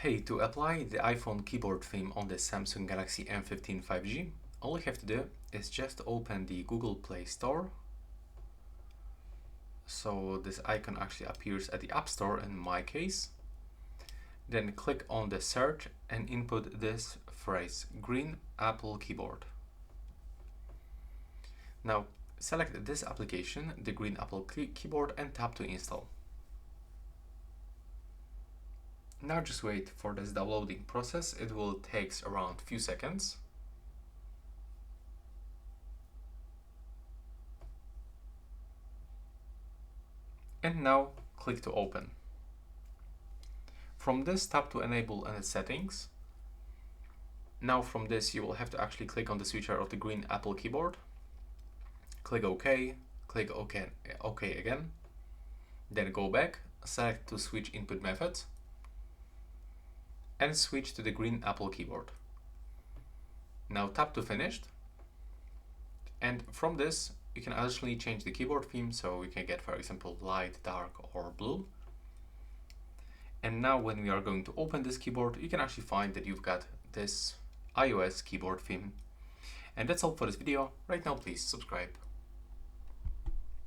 Hey, to apply the iPhone keyboard theme on the Samsung Galaxy M15 5G, all you have to do is just open the Google Play Store. So this icon actually appears at the App Store in my case. Then click on the search and input this phrase, Green Apple Keyboard. Now select this application, the Green Apple Keyboard, and tap to install. Now just wait for this downloading process. It will take around a few seconds. And now click to open. From this, tap to enable any settings. Now from this you will have to actually click on the switcher of the Green Apple Keyboard. Click OK, click OK again. Then go back, select to switch input methods, and switch to the Green Apple Keyboard. Now tap to finished, and from this you can additionally change the keyboard theme, so you can get, for example, light, dark, or blue. And now when we are going to open this keyboard, you can actually find that you've got this iOS keyboard theme. And that's all for this video. Right now, please subscribe.